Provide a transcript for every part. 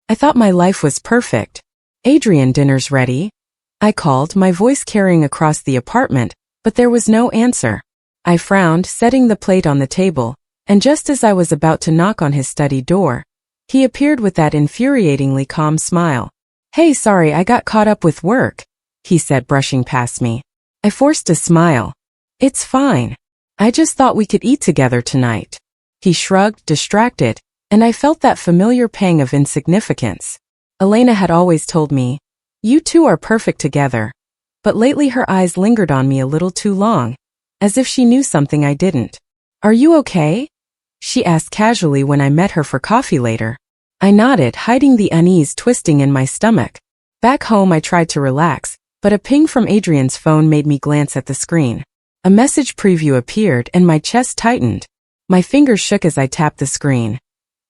I thought my life was perfect. Adrian, dinner's ready. I called, my voice carrying across the apartment, but there was no answer. I frowned, setting the plate on the table, and just as I was about to knock on his study door, he appeared with that infuriatingly calm smile. Hey, sorry, I got caught up with work, he said, brushing past me. I forced a smile. It's fine. I just thought we could eat together tonight. He shrugged, distracted, and I felt that familiar pang of insignificance. Elena had always told me, you two are perfect together. But lately her eyes lingered on me a little too long, as if she knew something I didn't. Are you okay? She asked casually when I met her for coffee later. I nodded, hiding the unease twisting in my stomach. Back home I tried to relax, but a ping from Adrian's phone made me glance at the screen. A message preview appeared and my chest tightened. My fingers shook as I tapped the screen.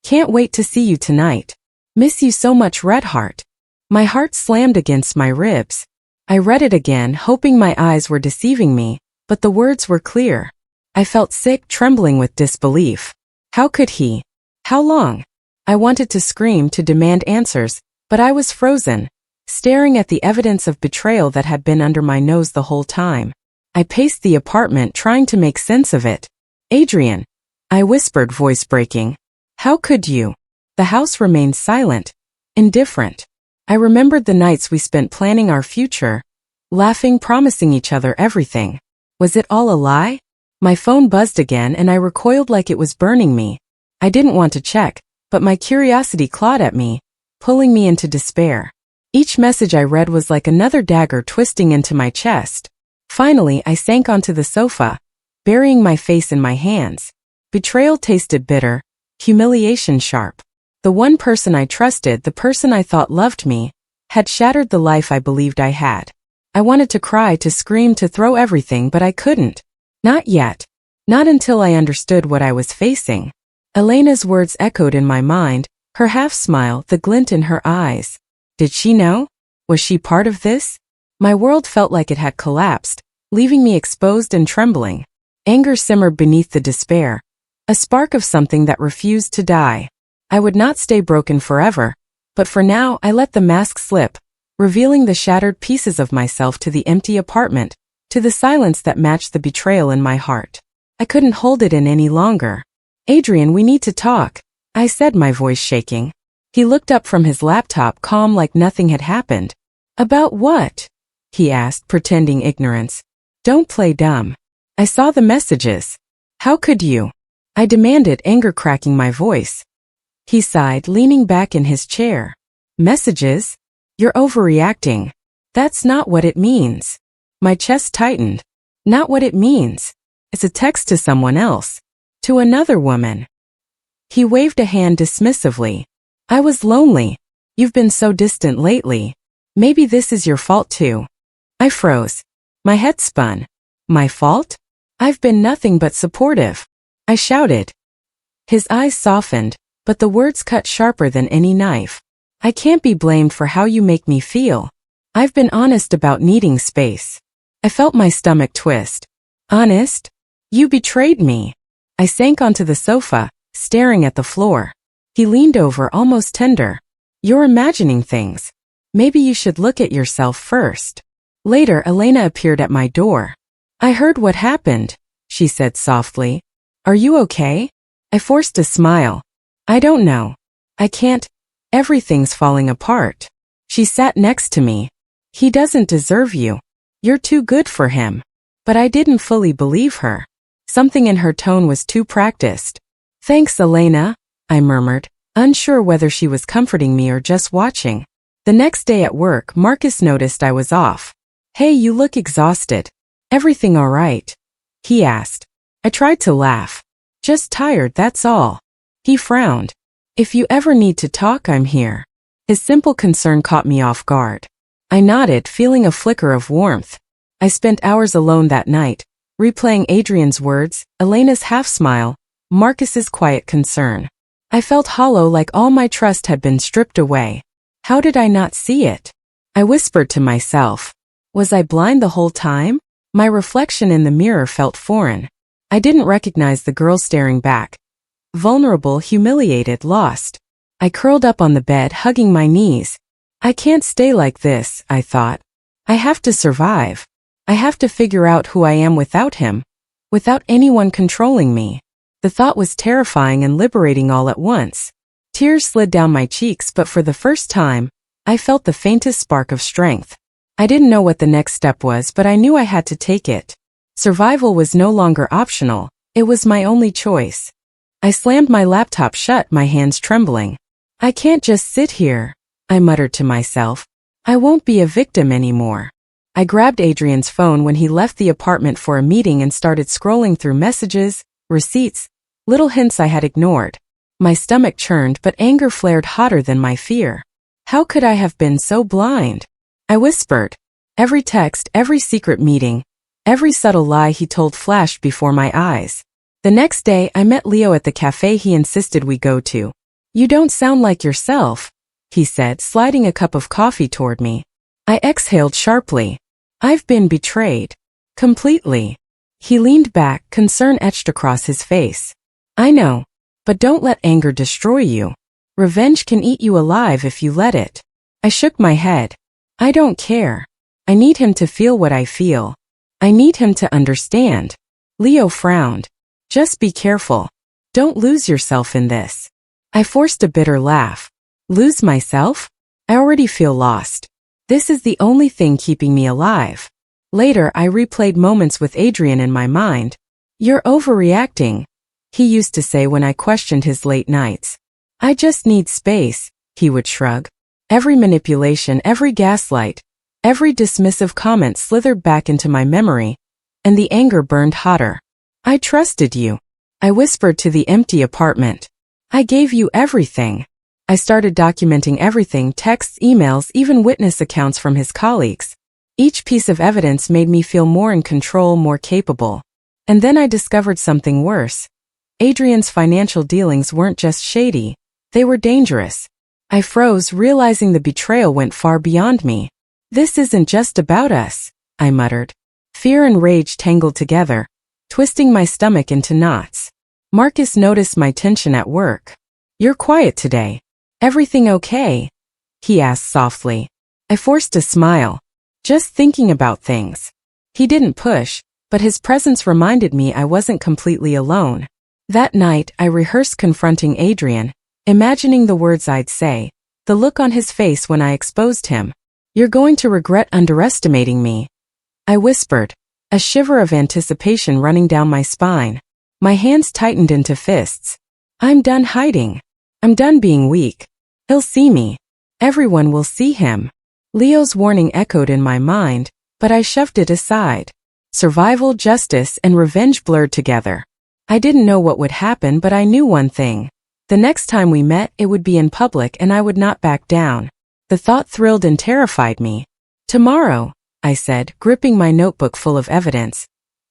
Can't wait to see you tonight. Miss you so much, Redheart. My heart slammed against my ribs. I read it again, hoping my eyes were deceiving me, but the words were clear. I felt sick, trembling with disbelief. How could he? How long? I wanted to scream, to demand answers, but I was frozen, staring at the evidence of betrayal that had been under my nose the whole time. I paced the apartment, trying to make sense of it. Adrian, I whispered, voice breaking. How could you? The house remained silent, indifferent. I remembered the nights we spent planning our future, laughing, promising each other everything. Was it all a lie? My phone buzzed again and I recoiled like it was burning me. I didn't want to check, but my curiosity clawed at me, pulling me into despair. Each message I read was like another dagger twisting into my chest. Finally, I sank onto the sofa, burying my face in my hands. Betrayal tasted bitter, humiliation sharp. The one person I trusted, the person I thought loved me, had shattered the life I believed I had. I wanted to cry, to scream, to throw everything, but I couldn't. Not yet. Not until I understood what I was facing. Elena's words echoed in my mind, her half-smile, the glint in her eyes. Did she know? Was she part of this? My world felt like it had collapsed, leaving me exposed and trembling. Anger simmered beneath the despair, a spark of something that refused to die. I would not stay broken forever, but for now I let the mask slip, revealing the shattered pieces of myself to the empty apartment, to the silence that matched the betrayal in my heart. I couldn't hold it in any longer. Adrian, we need to talk, I said, my voice shaking. He looked up from his laptop, calm like nothing had happened. About what? He asked, pretending ignorance. Don't play dumb. I saw the messages. How could you? I demanded, anger cracking my voice. He sighed, leaning back in his chair. Messages? You're overreacting. That's not what it means. My chest tightened. Not what it means. It's a text to someone else. To another woman. He waved a hand dismissively. I was lonely. You've been so distant lately. Maybe this is your fault too. I froze. My head spun. My fault? I've been nothing but supportive. I shouted. His eyes softened, but the words cut sharper than any knife. I can't be blamed for how you make me feel. I've been honest about needing space. I felt my stomach twist. Honest? You betrayed me. I sank onto the sofa, staring at the floor. He leaned over, almost tender. You're imagining things. Maybe you should look at yourself first. Later, Elena appeared at my door. I heard what happened, she said softly. Are you okay? I forced a smile. I don't know. I can't. Everything's falling apart. She sat next to me. He doesn't deserve you. You're too good for him. But I didn't fully believe her. Something in her tone was too practiced. Thanks, Elena, I murmured, unsure whether she was comforting me or just watching. The next day at work, Marcus noticed I was off. Hey, you look exhausted. Everything all right? He asked. I tried to laugh. Just tired, that's all. He frowned. If you ever need to talk, I'm here. His simple concern caught me off guard. I nodded, feeling a flicker of warmth. I spent hours alone that night, replaying Adrian's words, Elena's half-smile, Marcus's quiet concern. I felt hollow, like all my trust had been stripped away. How did I not see it? I whispered to myself. Was I blind the whole time? My reflection in the mirror felt foreign. I didn't recognize the girl staring back. Vulnerable, humiliated, lost. I curled up on the bed, hugging my knees. I can't stay like this, I thought. I have to survive. I have to figure out who I am without him, without anyone controlling me. The thought was terrifying and liberating all at once. Tears slid down my cheeks, but for the first time, I felt the faintest spark of strength. I didn't know what the next step was, but I knew I had to take it. Survival was no longer optional, it was my only choice. I slammed my laptop shut, my hands trembling. I can't just sit here, I muttered to myself. I won't be a victim anymore. I grabbed Adrian's phone when he left the apartment for a meeting and started scrolling through messages, receipts, little hints I had ignored. My stomach churned, but anger flared hotter than my fear. How could I have been so blind? I whispered. Every text, every secret meeting, every subtle lie he told flashed before my eyes. The next day, I met Leo at the cafe he insisted we go to. You don't sound like yourself, he said, sliding a cup of coffee toward me. I exhaled sharply. I've been betrayed. Completely. He leaned back, concern etched across his face. I know. But don't let anger destroy you. Revenge can eat you alive if you let it. I shook my head. I don't care. I need him to feel what I feel. I need him to understand. Leo frowned. Just be careful. Don't lose yourself in this. I forced a bitter laugh. Lose myself? I already feel lost. This is the only thing keeping me alive. Later, I replayed moments with Adrian in my mind. You're overreacting, he used to say when I questioned his late nights. I just need space, he would shrug. Every manipulation, every gaslight, every dismissive comment slithered back into my memory, and the anger burned hotter. I trusted you, I whispered to the empty apartment. I gave you everything. I started documenting everything, texts, emails, even witness accounts from his colleagues. Each piece of evidence made me feel more in control, more capable. And then I discovered something worse. Adrian's financial dealings weren't just shady, they were dangerous. I froze, realizing the betrayal went far beyond me. This isn't just about us, I muttered. Fear and rage tangled together, twisting my stomach into knots. Marcus noticed my tension at work. You're quiet today. Everything okay? He asked softly. I forced a smile. Just thinking about things. He didn't push, but his presence reminded me I wasn't completely alone. That night, I rehearsed confronting Adrian, imagining the words I'd say, the look on his face when I exposed him. You're going to regret underestimating me, I whispered, a shiver of anticipation running down my spine. My hands tightened into fists. I'm done hiding. I'm done being weak. He'll see me. Everyone will see him. Leo's warning echoed in my mind, but I shoved it aside. Survival, justice, and revenge blurred together. I didn't know what would happen, but I knew one thing. The next time we met, it would be in public and I would not back down. The thought thrilled and terrified me. Tomorrow, I said, gripping my notebook full of evidence.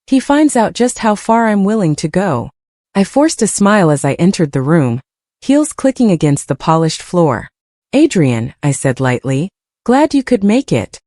He finds out just how far I'm willing to go. I forced a smile as I entered the room, heels clicking against the polished floor. Adrian, I said lightly, glad you could make it.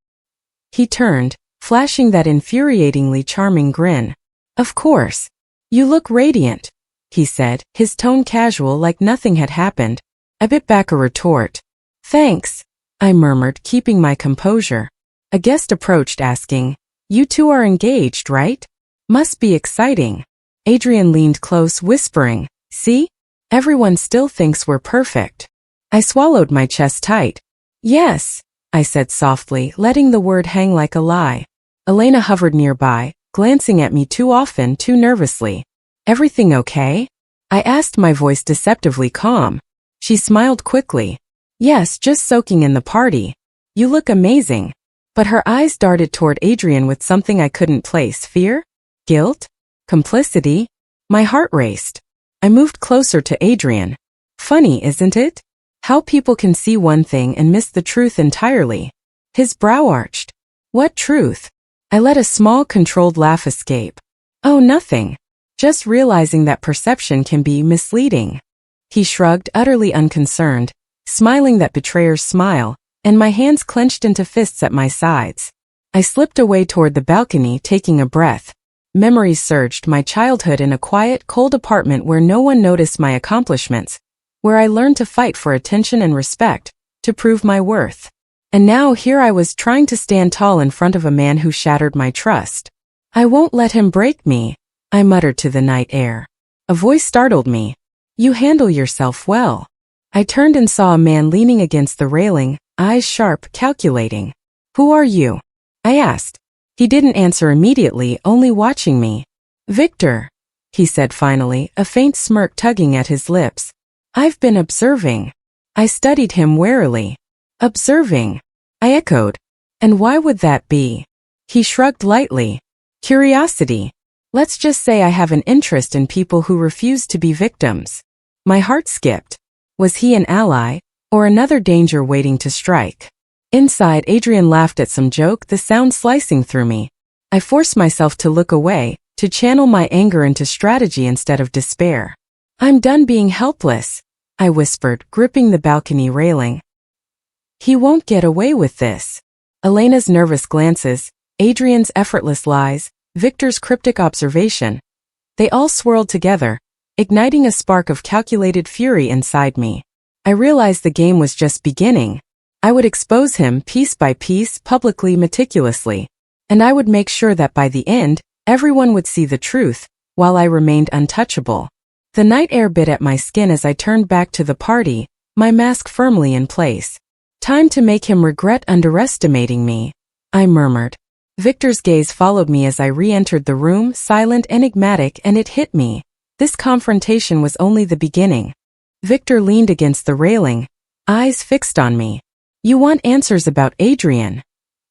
He turned, flashing that infuriatingly charming grin. Of course. You look radiant, he said, his tone casual like nothing had happened. I bit back a retort. Thanks, I murmured, keeping my composure. A guest approached asking, You two are engaged, right? Must be exciting. Adrian leaned close, whispering, See? Everyone still thinks we're perfect. I swallowed my chest tight. Yes, I said softly, letting the word hang like a lie. Elena hovered nearby, glancing at me too often, too nervously. Everything okay? I asked, my voice deceptively calm. She smiled quickly. Yes, just soaking in the party. You look amazing. But her eyes darted toward Adrian with something I couldn't place. Fear? Guilt? Complicity? My heart raced. I moved closer to Adrian. Funny, isn't it? How people can see one thing and miss the truth entirely. His brow arched. What truth? I let a small, controlled laugh escape. Oh, nothing. Just realizing that perception can be misleading. He shrugged, utterly unconcerned, smiling that betrayer's smile, and my hands clenched into fists at my sides. I slipped away toward the balcony, taking a breath. Memories surged, my childhood in a quiet, cold apartment where no one noticed my accomplishments, where I learned to fight for attention and respect, to prove my worth. And now here I was trying to stand tall in front of a man who shattered my trust. I won't let him break me, I muttered to the night air. A voice startled me. You handle yourself well. I turned and saw a man leaning against the railing, eyes sharp, calculating. Who are you? I asked. He didn't answer immediately, only watching me. Victor, he said finally, a faint smirk tugging at his lips. I've been observing. I studied him warily. Observing, I echoed. And why would that be? He shrugged lightly. Curiosity. Let's just say I have an interest in people who refuse to be victims. My heart skipped. Was he an ally, or another danger waiting to strike? Inside, Adrian laughed at some joke, the sound slicing through me. I forced myself to look away, to channel my anger into strategy instead of despair. I'm done being helpless, I whispered, gripping the balcony railing. He won't get away with this. Elena's nervous glances, Adrian's effortless lies, Victor's cryptic observation. They all swirled together, igniting a spark of calculated fury inside me. I realized the game was just beginning. I would expose him piece by piece, publicly, meticulously. And I would make sure that by the end, everyone would see the truth, while I remained untouchable. The night air bit at my skin as I turned back to the party, my mask firmly in place. Time to make him regret underestimating me, I murmured. Victor's gaze followed me as I re-entered the room, silent, enigmatic, and it hit me. This confrontation was only the beginning. Victor leaned against the railing, eyes fixed on me. You want answers about Adrian?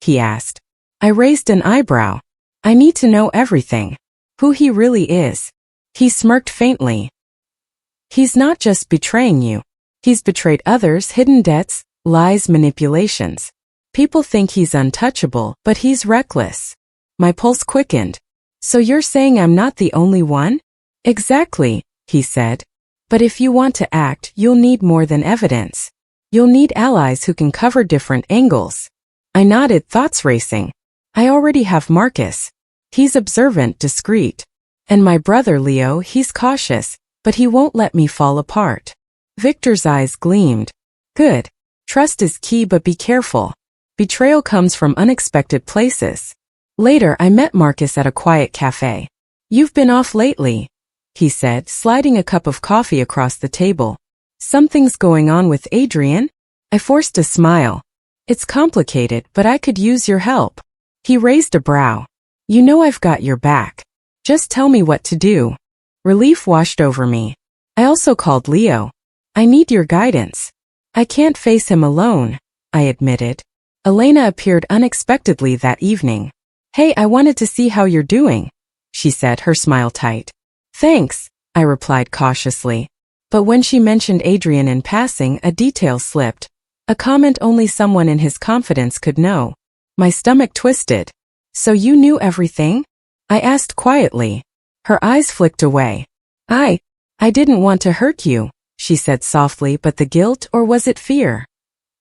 He asked. I raised an eyebrow. I need to know everything. Who he really is. He smirked faintly. He's not just betraying you. He's betrayed others, hidden debts, lies, manipulations. People think he's untouchable, but he's reckless. My pulse quickened. So you're saying I'm not the only one? Exactly, he said. But if you want to act, you'll need more than evidence. You'll need allies who can cover different angles. I nodded, thoughts racing. I already have Marcus. He's observant, discreet. And my brother Leo, he's cautious, but he won't let me fall apart. Victor's eyes gleamed. Good. Trust is key, but be careful. Betrayal comes from unexpected places. Later, I met Marcus at a quiet cafe. You've been off lately, he said, sliding a cup of coffee across the table. Something's going on with Adrian? I forced a smile. It's complicated, but I could use your help. He raised a brow. You know I've got your back. Just tell me what to do. Relief washed over me. I also called Leo. I need your guidance. I can't face him alone, I admitted. Elena appeared unexpectedly that evening. Hey, I wanted to see how you're doing, she said, her smile tight. Thanks, I replied cautiously. But when she mentioned Adrian in passing, a detail slipped. A comment only someone in his confidence could know. My stomach twisted. So you knew everything? I asked quietly. Her eyes flicked away. I didn't want to hurt you, she said softly, but the guilt, or was it fear,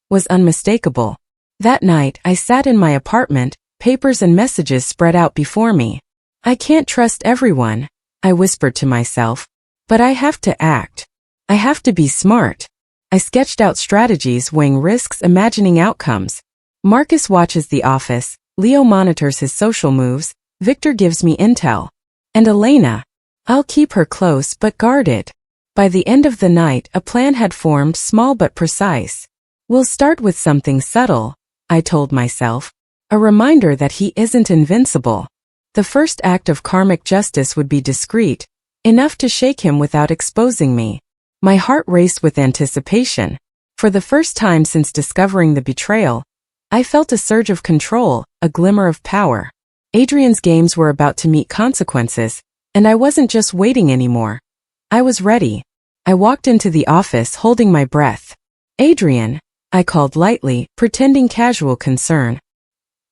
was unmistakable. That night, I sat in my apartment, papers and messages spread out before me. I can't trust everyone, I whispered to myself. But I have to act. I have to be smart. I sketched out strategies, weighing risks, imagining outcomes. Marcus watches the office, Leo monitors his social moves, Victor gives me intel. And Elena, I'll keep her close but guarded. By the end of the night, a plan had formed, small but precise. We'll start with something subtle, I told myself. A reminder that he isn't invincible. The first act of karmic justice would be discreet, enough to shake him without exposing me. My heart raced with anticipation. For the first time since discovering the betrayal, I felt a surge of control, a glimmer of power. Adrian's games were about to meet consequences, and I wasn't just waiting anymore. I was ready. I walked into the office holding my breath. Adrian, I called lightly, pretending casual concern.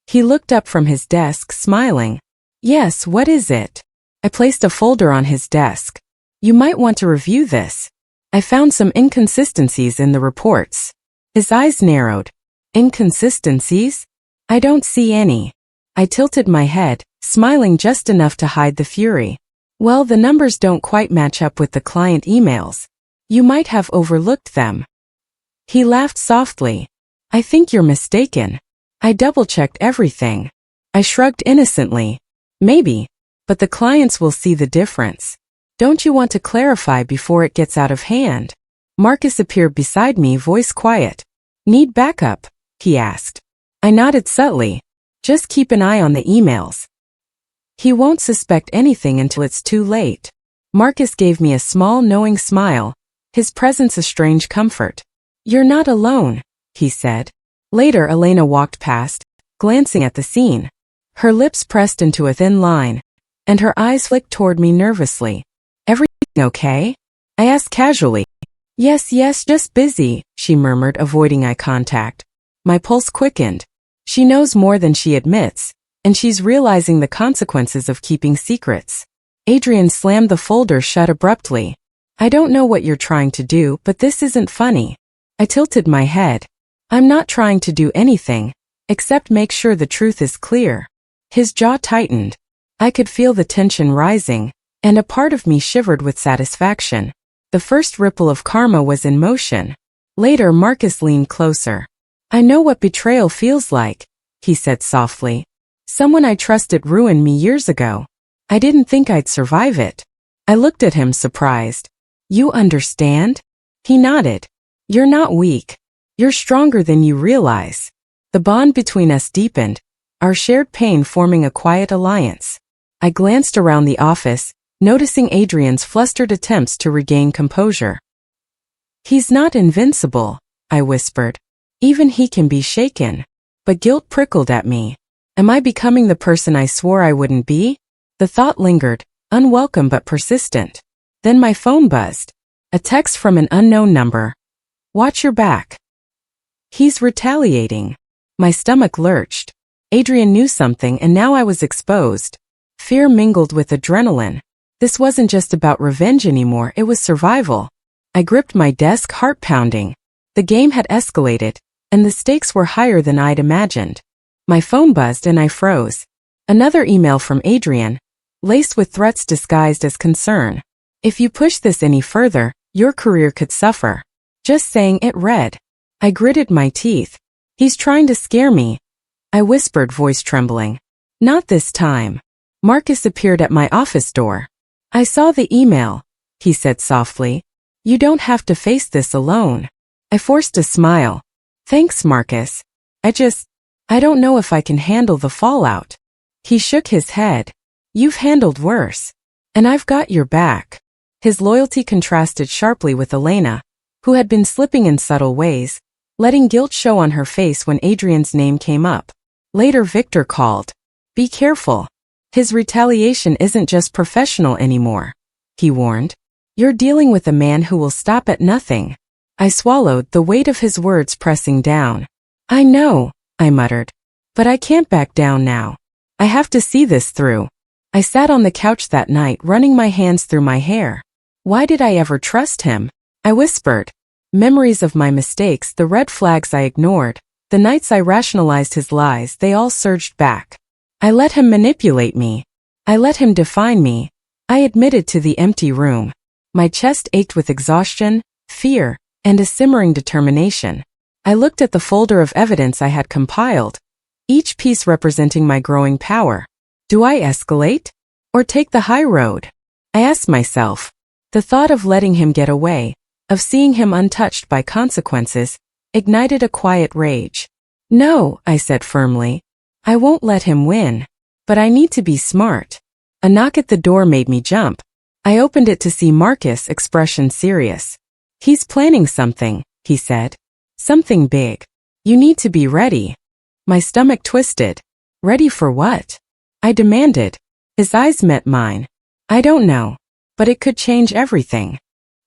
He looked up from his desk, smiling. Yes, what is it? I placed a folder on his desk. You might want to review this. I found some inconsistencies in the reports. His eyes narrowed. Inconsistencies? I don't see any. I tilted my head, smiling just enough to hide the fury. Well, the numbers don't quite match up with the client emails. You might have overlooked them. He laughed softly. I think you're mistaken. I double-checked everything. I shrugged innocently. Maybe. But the clients will see the difference. Don't you want to clarify before it gets out of hand? Marcus appeared beside me, voice quiet. Need backup? He asked. I nodded subtly. Just keep an eye on the emails. He won't suspect anything until it's too late. Marcus gave me a small, knowing smile, his presence a strange comfort. You're not alone, he said. Later, Elena walked past, glancing at the scene. Her lips pressed into a thin line, and her eyes flicked toward me nervously. Everything okay? I asked casually. Yes, just busy, she murmured, avoiding eye contact. My pulse quickened. She knows more than she admits, and she's realizing the consequences of keeping secrets. Adrian slammed the folder shut abruptly. I don't know what you're trying to do, but this isn't funny. I tilted my head. I'm not trying to do anything, except make sure the truth is clear. His jaw tightened. I could feel the tension rising, and a part of me shivered with satisfaction. The first ripple of karma was in motion. Later, Marcus leaned closer. I know what betrayal feels like, he said softly. Someone I trusted ruined me years ago. I didn't think I'd survive it. I looked at him surprised. You understand? He nodded. You're not weak. You're stronger than you realize. The bond between us deepened, our shared pain forming a quiet alliance. I glanced around the office, noticing Adrian's flustered attempts to regain composure. He's not invincible, I whispered. Even he can be shaken. But guilt prickled at me. Am I becoming the person I swore I wouldn't be? The thought lingered, unwelcome but persistent. Then my phone buzzed. A text from an unknown number. Watch your back. He's retaliating. My stomach lurched. Adrian knew something, and now I was exposed. Fear mingled with adrenaline. This wasn't just about revenge anymore, it was survival. I gripped my desk, heart pounding. The game had escalated, and the stakes were higher than I'd imagined. My phone buzzed and I froze. Another email from Adrian, laced with threats disguised as concern. If you push this any further, your career could suffer. Just saying, it read. I gritted my teeth. He's trying to scare me. I whispered, voice trembling. Not this time. Marcus appeared at my office door. I saw the email, he said softly. You don't have to face this alone. I forced a smile. Thanks, Marcus. I don't know if I can handle the fallout. He shook his head. You've handled worse. And I've got your back. His loyalty contrasted sharply with Elena, who had been slipping in subtle ways, letting guilt show on her face when Adrian's name came up. Later, Victor called. Be careful. His retaliation isn't just professional anymore, he warned. You're dealing with a man who will stop at nothing. I swallowed, the weight of his words pressing down. I know, I muttered. But I can't back down now. I have to see this through. I sat on the couch that night, running my hands through my hair. Why did I ever trust him? I whispered. Memories of my mistakes, the red flags I ignored, the nights I rationalized his lies, they all surged back. I let him manipulate me. I let him define me. I admitted to the empty room. My chest ached with exhaustion, fear, and a simmering determination. I looked at the folder of evidence I had compiled, each piece representing my growing power. Do I escalate? Or take the high road? I asked myself. The thought of letting him get away, of seeing him untouched by consequences, ignited a quiet rage. No, I said firmly. I won't let him win. But I need to be smart. A knock at the door made me jump. I opened it to see Marcus, expression serious. He's planning something, he said. Something big. You need to be ready. My stomach twisted. Ready for what? I demanded. His eyes met mine. I don't know. But it could change everything.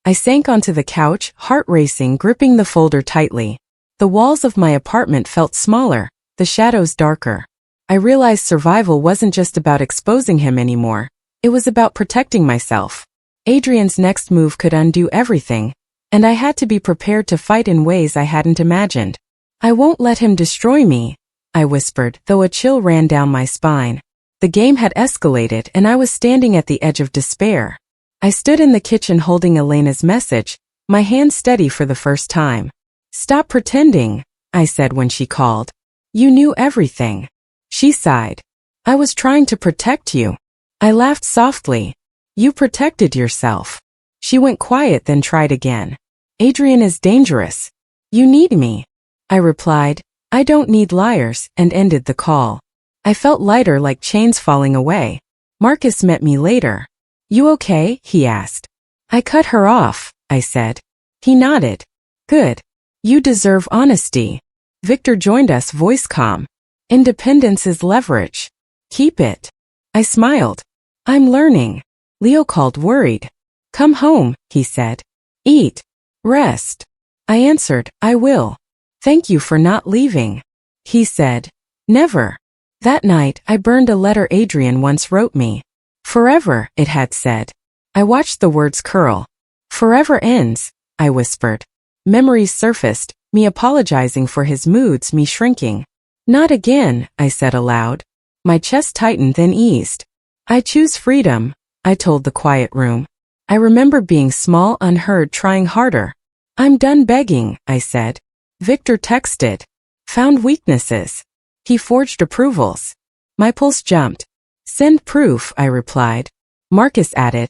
I sank onto the couch, heart racing, gripping the folder tightly. The walls of my apartment felt smaller, the shadows darker. I realized survival wasn't just about exposing him anymore. It was about protecting myself. Adrian's next move could undo everything, and I had to be prepared to fight in ways I hadn't imagined. I won't let him destroy me, I whispered, though a chill ran down my spine. The game had escalated, and I was standing at the edge of despair. I stood in the kitchen holding Elena's message, my hand steady for the first time. Stop pretending, I said when she called. You knew everything. She sighed. I was trying to protect you. I laughed softly. You protected yourself. She went quiet, then tried again. Adrian is dangerous. You need me. I replied, I don't need liars, and ended the call. I felt lighter, like chains falling away. Marcus met me later. You okay? He asked. I cut her off, I said. He nodded. Good. You deserve honesty. Victor joined us, voice calm. Independence is leverage. Keep it. I smiled. I'm learning. Leo called, worried. Come home, he said. Eat. Rest. I answered, I will. Thank you for not leaving. He said, never. That night, I burned a letter Adrian once wrote me. Forever, it had said. I watched the words curl. Forever ends, I whispered. Memories surfaced, me apologizing for his moods, me shrinking. Not again, I said aloud. My chest tightened, then eased. I choose freedom, I told the quiet room. I remember being small, unheard, trying harder. I'm done begging, I said. Victor texted. Found weaknesses. He forged approvals. My pulse jumped. Send proof, I replied. Marcus added.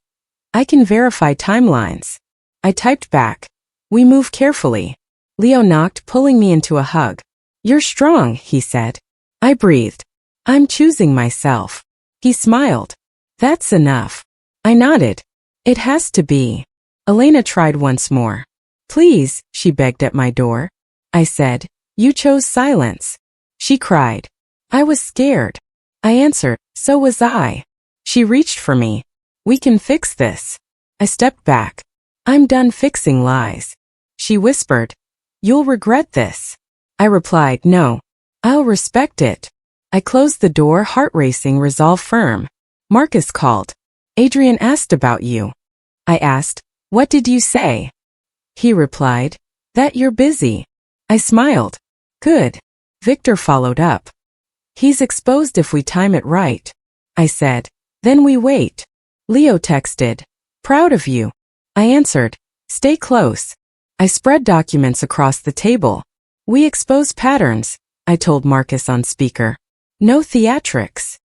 I can verify timelines. I typed back. We move carefully. Leo knocked, pulling me into a hug. You're strong, he said. I breathed. I'm choosing myself. He smiled. That's enough. I nodded. It has to be. Elena tried once more. Please, she begged at my door. I said, you chose silence. She cried. I was scared. I answered, so was I. She reached for me. We can fix this. I stepped back. I'm done fixing lies. She whispered, you'll regret this. I replied, no. I'll respect it. I closed the door, heart racing, resolve firm. Marcus called. Adrian asked about you. I asked, what did you say? He replied, that you're busy. I smiled. Good. Victor followed up. He's exposed if we time it right. I said, then we wait. Leo texted, proud of you. I answered, stay close. I spread documents across the table. We expose patterns, I told Marcus on speaker. No theatrics.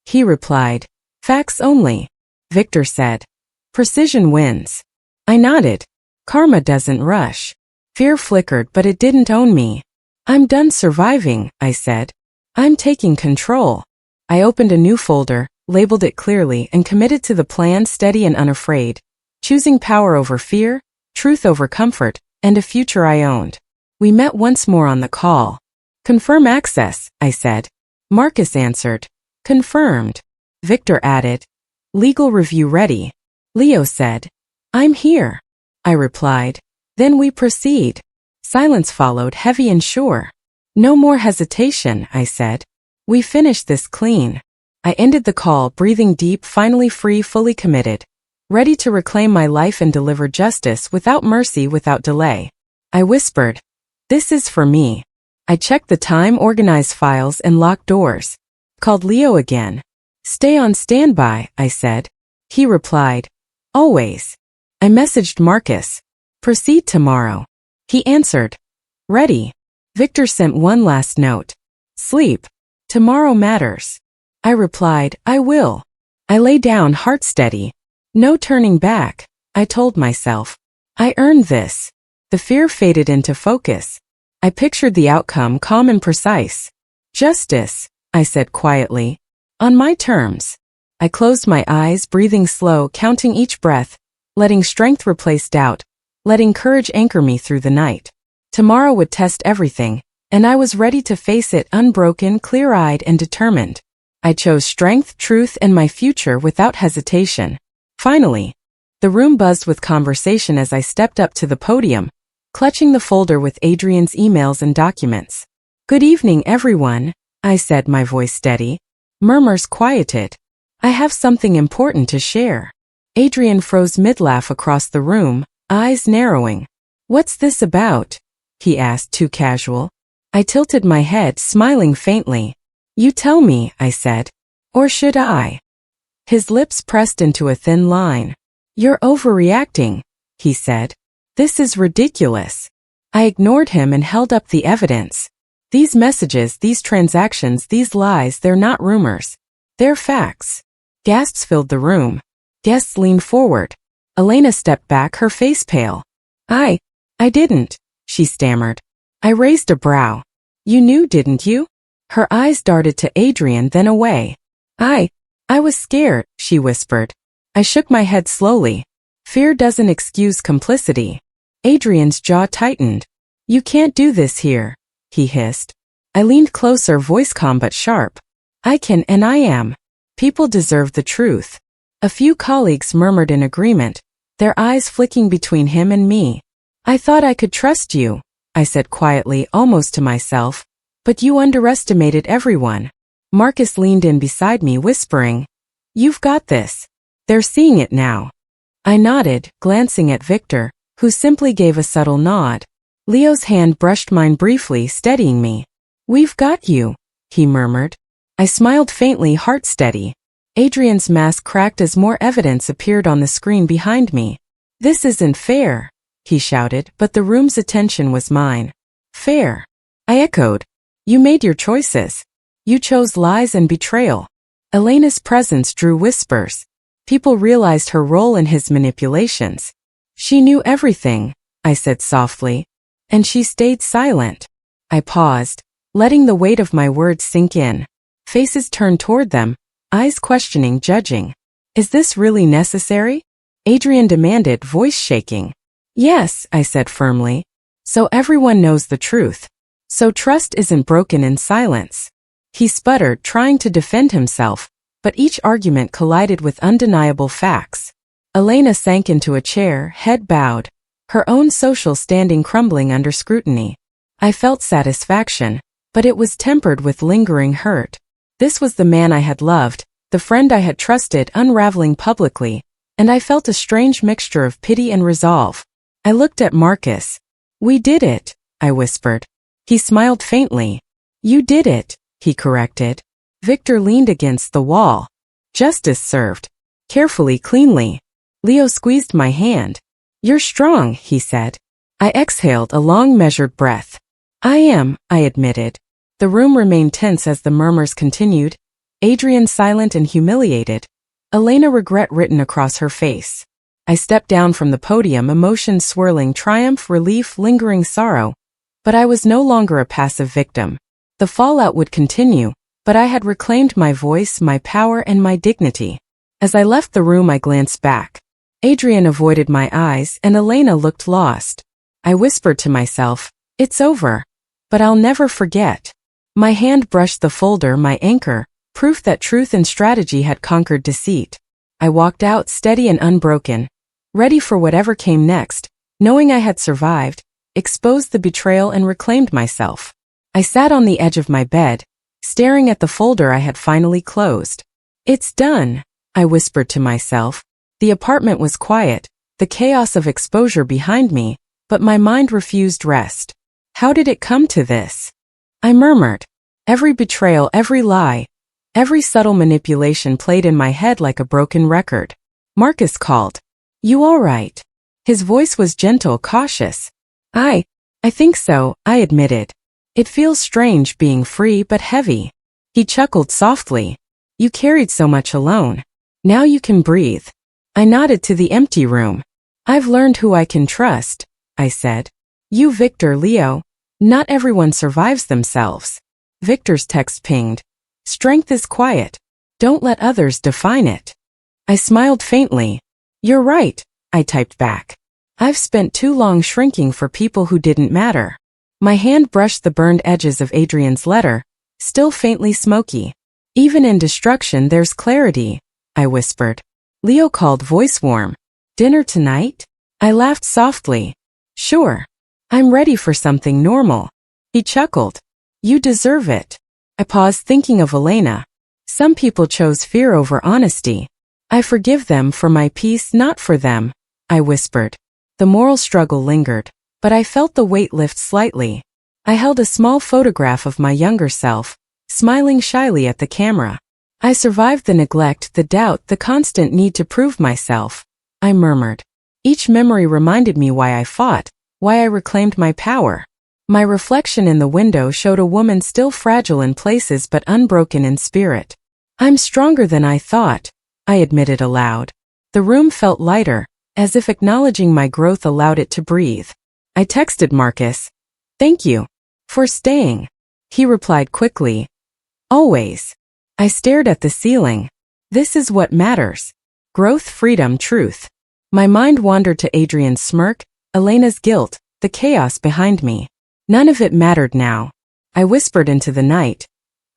He replied, facts only. Victor said, precision wins. I nodded. Karma doesn't rush. Fear flickered, but it didn't own me. I'm done surviving, I said. I'm taking control. I opened a new folder, labeled it clearly, and committed to the plan, steady and unafraid, choosing power over fear, truth over comfort, and a future I owned. We met once more on the call. Confirm access, I said. Marcus answered. Confirmed. Victor added. Legal review ready. Leo said. I'm here. I replied. Then we proceed. Silence followed, heavy and sure. No more hesitation, I said. We finish this clean. I ended the call, breathing deep, finally free, fully committed. Ready to reclaim my life and deliver justice without mercy, without delay. I whispered. This is for me. I checked the time, organized files, and locked doors. Called Leo again. Stay on standby, I said. He replied. Always. I messaged Marcus. Proceed tomorrow. He answered. Ready. Victor sent one last note. Sleep. Tomorrow matters. I replied, I will. I lay down, heart steady. No turning back, I told myself. I earned this. The fear faded into focus. I pictured the outcome, calm and precise. Justice, I said quietly. On my terms. I closed my eyes, breathing slow, counting each breath, letting strength replace doubt, letting courage anchor me through the night. Tomorrow would test everything, and I was ready to face it, unbroken, clear-eyed, and determined. I chose strength, truth, and my future without hesitation. Finally, the room buzzed with conversation as I stepped up to the podium, clutching the folder with Adrian's emails and documents. Good evening, everyone, I said, my voice steady. Murmurs quieted. I have something important to share. Adrian froze mid-laugh across the room, eyes narrowing. What's this about? He asked, too casual. I tilted my head, smiling faintly. You tell me, I said. Or should I? His lips pressed into a thin line. You're overreacting, he said. This is ridiculous. I ignored him and held up the evidence. These messages, these transactions, these lies, they're not rumors. They're facts. Gasps filled the room. Guests leaned forward. Elena stepped back, her face pale. I didn't, she stammered. I raised a brow. You knew, didn't you? Her eyes darted to Adrian, then away. I was scared, she whispered. I shook my head slowly. Fear doesn't excuse complicity. Adrian's jaw tightened. You can't do this here, he hissed. I leaned closer, voice calm but sharp. I can and I am. People deserve the truth. A few colleagues murmured in agreement, their eyes flicking between him and me. I thought I could trust you, I said quietly, almost to myself. But you underestimated everyone. Marcus leaned in beside me, whispering, You've got this. They're seeing it now. I nodded, glancing at Victor, who simply gave a subtle nod. Leo's hand brushed mine briefly, steadying me. We've got you, he murmured. I smiled faintly, heart steady. Adrian's mask cracked as more evidence appeared on the screen behind me. This isn't fair, he shouted, but the room's attention was mine. Fair? I echoed. You made your choices. You chose lies and betrayal. Elena's presence drew whispers. People realized her role in his manipulations. She knew everything, I said softly. And she stayed silent. I paused, letting the weight of my words sink in. Faces turned toward them, eyes questioning, judging. Is this really necessary? Adrian demanded, voice shaking. Yes, I said firmly. So everyone knows the truth. So trust isn't broken in silence. He sputtered, trying to defend himself, but each argument collided with undeniable facts. Elena sank into a chair, head bowed, her own social standing crumbling under scrutiny. I felt satisfaction, but it was tempered with lingering hurt. This was the man I had loved, the friend I had trusted, unraveling publicly, and I felt a strange mixture of pity and resolve. I looked at Marcus. We did it, I whispered. He smiled faintly. You did it, he corrected. Victor leaned against the wall. Justice served. Carefully, cleanly. Leo squeezed my hand. You're strong, he said. I exhaled a long, measured breath. I am, I admitted. The room remained tense as the murmurs continued. Adrian silent and humiliated. Elena regret written across her face. I stepped down from the podium, emotions swirling, triumph, relief, lingering sorrow. But I was no longer a passive victim. The fallout would continue, but I had reclaimed my voice, my power, and my dignity. As I left the room, I glanced back. Adrian avoided my eyes, and Elena looked lost. I whispered to myself, it's over. But I'll never forget. My hand brushed the folder, my anchor, proof that truth and strategy had conquered deceit. I walked out, steady and unbroken, ready for whatever came next, knowing I had survived, exposed the betrayal, and reclaimed myself. I sat on the edge of my bed, staring at the folder I had finally closed. It's done, I whispered to myself. The apartment was quiet, the chaos of exposure behind me, but my mind refused rest. How did it come to this? I murmured. Every betrayal, every lie, every subtle manipulation played in my head like a broken record. Marcus called. You all right? His voice was gentle, cautious. I think so, I admitted. It feels strange being free but heavy. He chuckled softly. You carried so much alone. Now you can breathe. I nodded to the empty room. I've learned who I can trust, I said. You, Victor, Leo. Not everyone survives themselves. Victor's text pinged. Strength is quiet. Don't let others define it. I smiled faintly. You're right, I typed back. I've spent too long shrinking for people who didn't matter. My hand brushed the burned edges of Adrian's letter, still faintly smoky. Even in destruction there's clarity, I whispered. Leo called, voice warm. Dinner tonight? I laughed softly. Sure. I'm ready for something normal. He chuckled. You deserve it. I paused, thinking of Elena. Some people chose fear over honesty. I forgive them for my peace, not for them, I whispered. The moral struggle lingered, but I felt the weight lift slightly. I held a small photograph of my younger self, smiling shyly at the camera. I survived the neglect, the doubt, the constant need to prove myself, I murmured. Each memory reminded me why I fought, why I reclaimed my power. My reflection in the window showed a woman still fragile in places but unbroken in spirit. I'm stronger than I thought, I admitted aloud. The room felt lighter, as if acknowledging my growth allowed it to breathe. I texted Marcus. Thank you for staying. He replied quickly. Always. I stared at the ceiling. This is what matters. Growth, freedom, truth. My mind wandered to Adrian's smirk, Elena's guilt, the chaos behind me. None of it mattered now. I whispered into the night.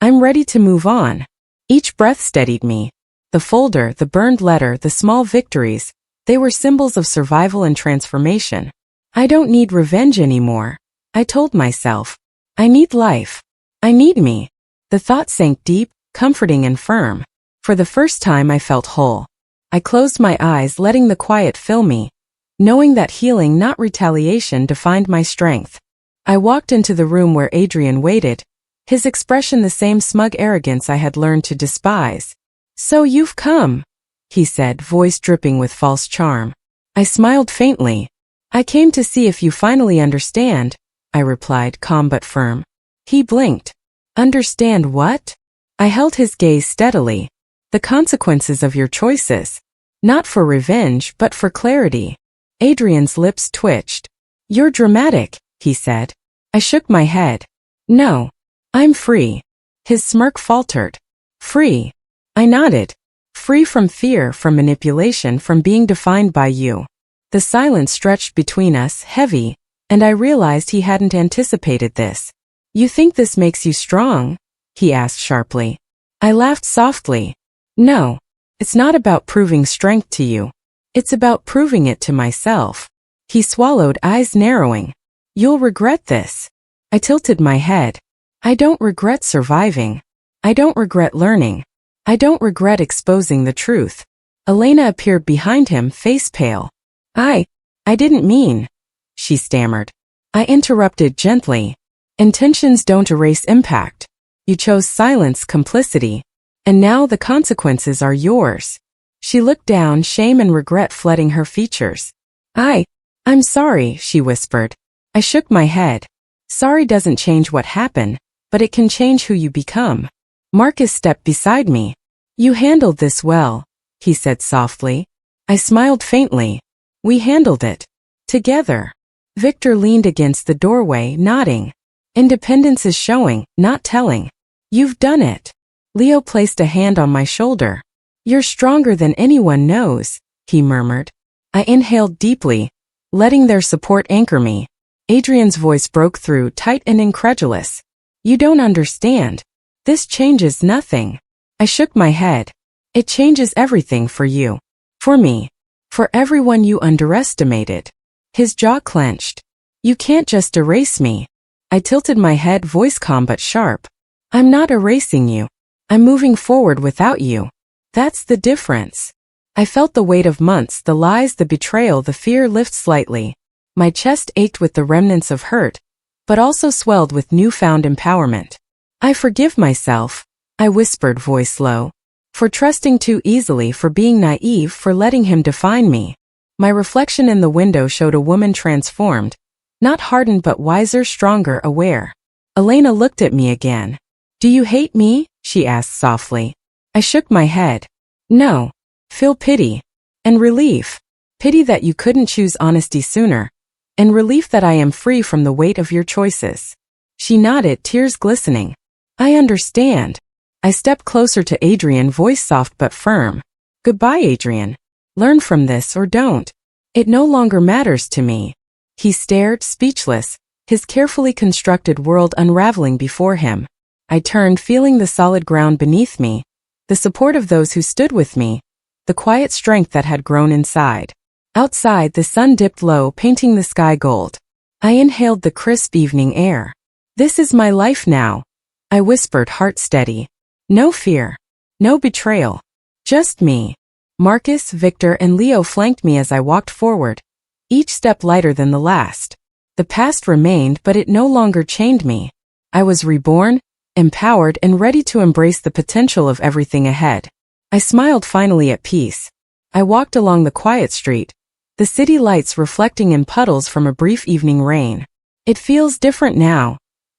I'm ready to move on. Each breath steadied me. The folder, the burned letter, the small victories, they were symbols of survival and transformation. I don't need revenge anymore, I told myself. I need life. I need me. The thought sank deep, comforting and firm. For the first time I felt whole. I closed my eyes, letting the quiet fill me, knowing that healing, not retaliation, defined my strength. I walked into the room where Adrian waited, his expression the same smug arrogance I had learned to despise. So you've come, he said, voice dripping with false charm. I smiled faintly. I came to see if you finally understand, I replied, calm but firm. He blinked. Understand what? I held his gaze steadily. The consequences of your choices. Not for revenge, but for clarity. Adrian's lips twitched. You're dramatic, he said. I shook my head. No. I'm free. His smirk faltered. Free. I nodded. Free from fear, from manipulation, from being defined by you. The silence stretched between us, heavy, and I realized he hadn't anticipated this. You think this makes you strong? He asked sharply. I laughed softly. No. It's not about proving strength to you. It's about proving it to myself. He swallowed, eyes narrowing. You'll regret this. I tilted my head. I don't regret surviving. I don't regret learning. I don't regret exposing the truth. Elena appeared behind him, face pale. I didn't mean, she stammered. I interrupted gently. Intentions don't erase impact. You chose silence, complicity. And now the consequences are yours. She looked down, shame and regret flooding her features. I'm sorry, she whispered. I shook my head. Sorry doesn't change what happened, but it can change who you become. Marcus stepped beside me. You handled this well, he said softly. I smiled faintly. We handled it. Together. Victor leaned against the doorway, nodding. Independence is showing, not telling. You've done it. Leo placed a hand on my shoulder. You're stronger than anyone knows, he murmured. I inhaled deeply, letting their support anchor me. Adrian's voice broke through, tight and incredulous. You don't understand. This changes nothing. I shook my head. It changes everything for you. For me. For everyone you underestimated. His jaw clenched. You can't just erase me. I tilted my head, voice calm but sharp. I'm not erasing you. I'm moving forward without you. That's the difference. I felt the weight of months, the lies, the betrayal, the fear lift slightly. My chest ached with the remnants of hurt, but also swelled with newfound empowerment. I forgive myself, I whispered, voice low. For trusting too easily, for being naive, for letting him define me. My reflection in the window showed a woman transformed, not hardened but wiser, stronger, aware. Elena looked at me again. Do you hate me? She asked softly. I shook my head. No. Feel pity. And relief. Pity that you couldn't choose honesty sooner. And relief that I am free from the weight of your choices. She nodded, tears glistening. I understand. I stepped closer to Adrian, voice soft but firm. Goodbye, Adrian. Learn from this or don't. It no longer matters to me. He stared, speechless, his carefully constructed world unraveling before him. I turned, feeling the solid ground beneath me, the support of those who stood with me, the quiet strength that had grown inside. Outside, the sun dipped low, painting the sky gold. I inhaled the crisp evening air. This is my life now, I whispered, heart steady. No fear. No betrayal. Just me. Marcus, Victor, and Leo flanked me as I walked forward, each step lighter than the last. The past remained, but it no longer chained me. I was reborn, empowered, and ready to embrace the potential of everything ahead. I smiled, finally at peace. I walked along the quiet street, the city lights reflecting in puddles from a brief evening rain. It feels different now,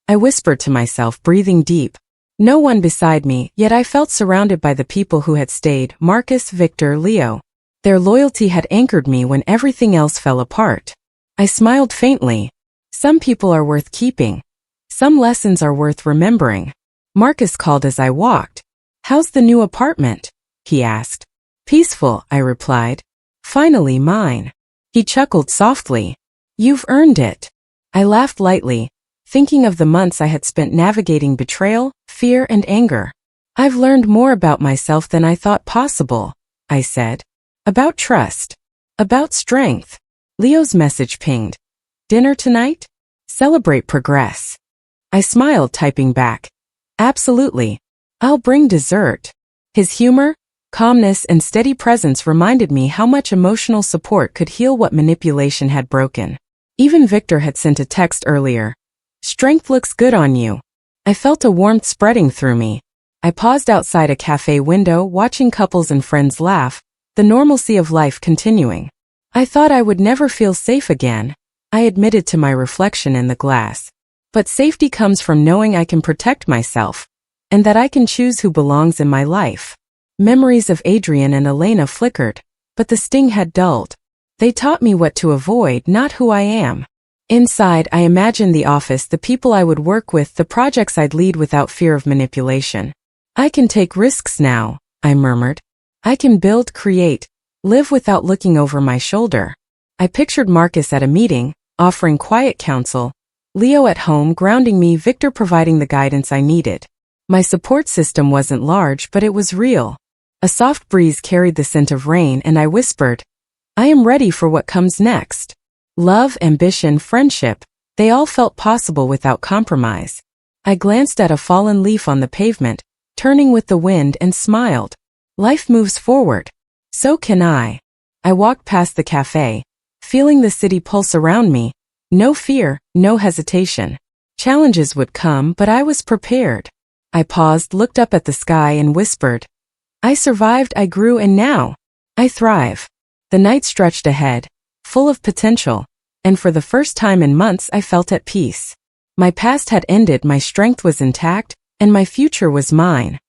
I whispered to myself, breathing deep. No one beside me, yet I felt surrounded by the people who had stayed: Marcus, Victor, Leo. Their loyalty had anchored me when everything else fell apart. I smiled faintly. Some people are worth keeping. Some lessons are worth remembering. Marcus called as I walked. How's the new apartment? He asked. Peaceful, I replied. Finally mine. He chuckled softly. You've earned it. I laughed lightly, thinking of the months I had spent navigating betrayal, fear, and anger. I've learned more about myself than I thought possible, I said. About trust. About strength. Leo's message pinged. Dinner tonight? Celebrate progress. I smiled, typing back. Absolutely. I'll bring dessert. His humor, calmness, and steady presence reminded me how much emotional support could heal what manipulation had broken. Even Victor had sent a text earlier. Strength looks good on you. I felt a warmth spreading through me. I paused outside a cafe window, watching couples and friends laugh, the normalcy of life continuing. I thought I would never feel safe again, I admitted to my reflection in the glass. But safety comes from knowing I can protect myself, and that I can choose who belongs in my life. Memories of Adrian and Elena flickered, but the sting had dulled. They taught me what to avoid, not who I am. Inside, I imagined the office, the people I would work with, the projects I'd lead without fear of manipulation. I can take risks now, I murmured. I can build, create, live without looking over my shoulder. I pictured Marcus at a meeting, offering quiet counsel, Leo at home grounding me, Victor providing the guidance I needed. My support system wasn't large, but it was real. A soft breeze carried the scent of rain, and I whispered, I am ready for what comes next. Love, ambition, friendship, they all felt possible without compromise. I glanced at a fallen leaf on the pavement, turning with the wind, and smiled. Life moves forward. So can I. I walked past the cafe, feeling the city pulse around me. No fear, no hesitation. Challenges would come, but I was prepared. I paused, looked up at the sky, and whispered, I survived, I grew, and now I thrive. The night stretched ahead, full of potential, and for the first time in months I felt at peace. My past had ended, my strength was intact, and my future was mine.